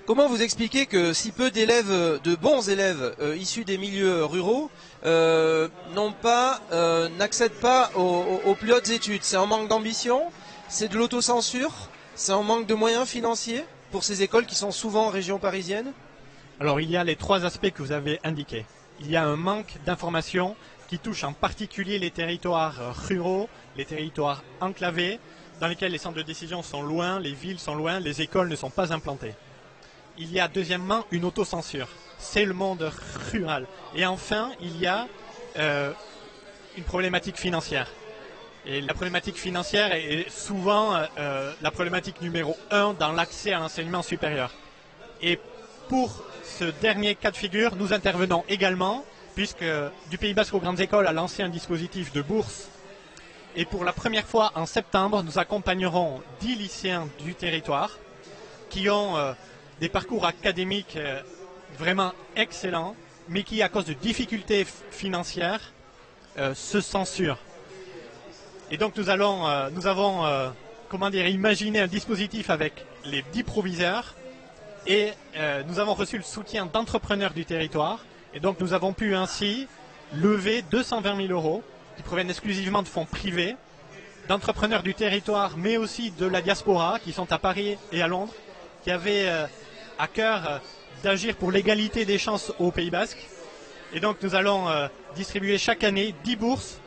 Comment vous expliquez que si peu d'élèves, de bons élèves issus des milieux ruraux, n'accèdent pas aux plus hautes études? C'est un manque d'ambition? C'est de l'autocensure? C'est un manque de moyens financiers pour ces écoles qui sont souvent en région parisienne? Alors il y a les trois aspects que vous avez indiqués. Il y a un manque d'information qui touche en particulier les territoires ruraux, les territoires enclavés, dans lesquels les centres de décision sont loin, les villes sont loin, les écoles ne sont pas implantées. Il y a deuxièmement une autocensure, c'est le monde rural. Et enfin, il y a une problématique financière. Et la problématique financière est souvent la problématique numéro 1 dans l'accès à l'enseignement supérieur. Et pour ce dernier cas de figure, nous intervenons également, puisque du Pays Basque aux grandes écoles a lancé un dispositif de bourse. Et pour la première fois en septembre, nous accompagnerons 10 lycéens du territoire qui ont des parcours académiques vraiment excellents, mais qui, à cause de difficultés financières, se censurent. Et donc nous avons imaginé un dispositif avec les 10 proviseurs et nous avons reçu le soutien d'entrepreneurs du territoire. Et donc nous avons pu ainsi lever 220 000 euros qui proviennent exclusivement de fonds privés, d'entrepreneurs du territoire, mais aussi de la diaspora qui sont à Paris et à Londres, qui avaient à cœur d'agir pour l'égalité des chances au Pays Basque. Et donc nous allons distribuer chaque année 10 bourses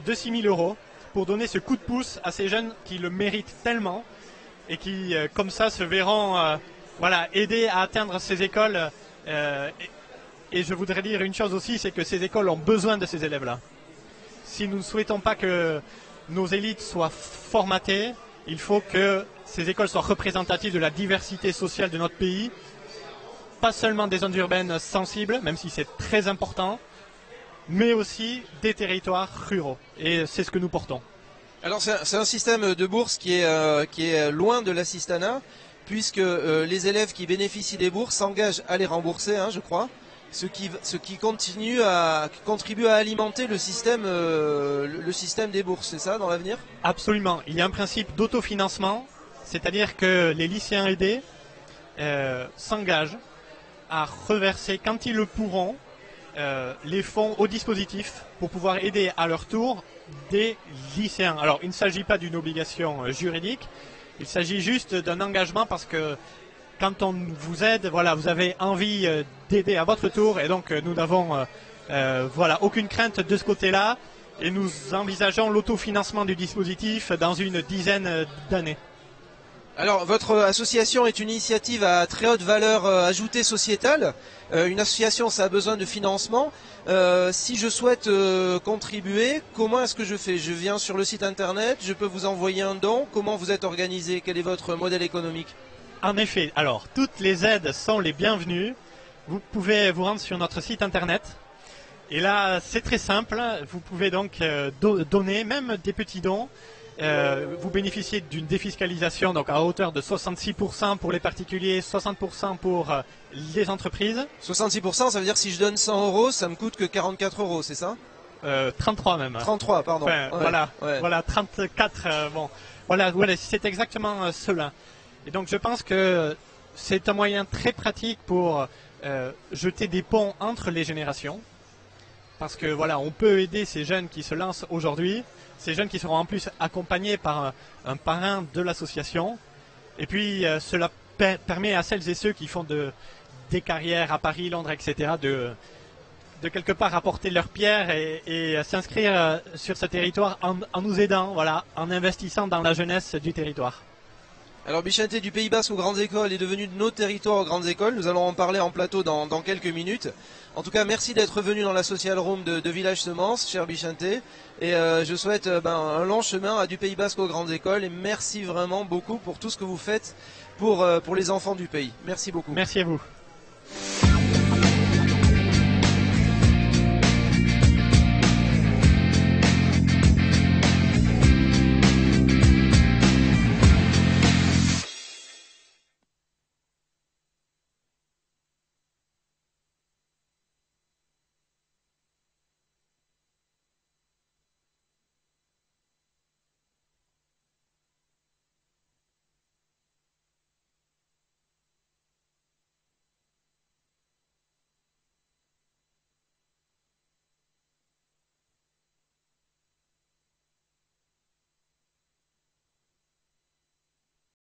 de 6 000 euros pour donner ce coup de pouce à ces jeunes qui le méritent tellement et qui, comme ça, se verront aider à atteindre ces écoles. Et je voudrais dire une chose aussi, c'est que ces écoles ont besoin de ces élèves-là. Si nous ne souhaitons pas que nos élites soient formatées, il faut que ces écoles soient représentatives de la diversité sociale de notre pays, pas seulement des zones urbaines sensibles, même si c'est très important, mais aussi des territoires ruraux. Et c'est ce que nous portons. Alors c'est un système de bourse qui est loin de l'assistanat, puisque les élèves qui bénéficient des bourses s'engagent à les rembourser, je crois, ce qui contribue à alimenter le système des bourses, c'est ça, dans l'avenir? Absolument. Il y a un principe d'autofinancement, c'est-à-dire que les lycéens aidés s'engagent à reverser, quand ils le pourront, les fonds au dispositif pour pouvoir aider à leur tour des lycéens. Alors, il ne s'agit pas d'une obligation juridique, il s'agit juste d'un engagement parce que quand on vous aide, vous avez envie d'aider à votre tour et donc nous n'avons aucune crainte de ce côté-là et nous envisageons l'autofinancement du dispositif dans une dizaine d'années. Alors, votre association est une initiative à très haute valeur ajoutée sociétale. Une association, ça a besoin de financement. Si je souhaite contribuer, comment est-ce que je fais? Je viens sur le site internet, je peux vous envoyer un don. Comment vous êtes organisé? Quel est votre modèle économique? En effet, alors, toutes les aides sont les bienvenues. Vous pouvez vous rendre sur notre site internet. Et là, c'est très simple. Vous pouvez donc donner, même des petits dons. Vous bénéficiez d'une défiscalisation donc à hauteur de 66% pour les particuliers, 60% pour les entreprises. 66%, ça veut dire que si je donne 100 euros, ça me coûte que 44 euros, c'est ça? 33 même. 33, pardon. Enfin, voilà, 34. Voilà, c'est exactement cela. Et donc je pense que c'est un moyen très pratique pour jeter des ponts entre les générations. Parce que on peut aider ces jeunes qui se lancent aujourd'hui, ces jeunes qui seront en plus accompagnés par un parrain de l'association. Et puis cela permet à celles et ceux qui font des carrières à Paris, Londres, etc. de quelque part apporter leur pierre et s'inscrire sur ce territoire en nous aidant, en investissant dans la jeunesse du territoire. Alors Bichinté du Pays Basque aux grandes écoles est devenu de nos territoires aux grandes écoles. Nous allons en parler en plateau dans quelques minutes. En tout cas, merci d'être venu dans la Social Room de Village Semence, cher Bichinté. Et je souhaite un long chemin à du Pays Basque aux grandes écoles. Et merci vraiment beaucoup pour tout ce que vous faites pour les enfants du pays. Merci beaucoup. Merci à vous.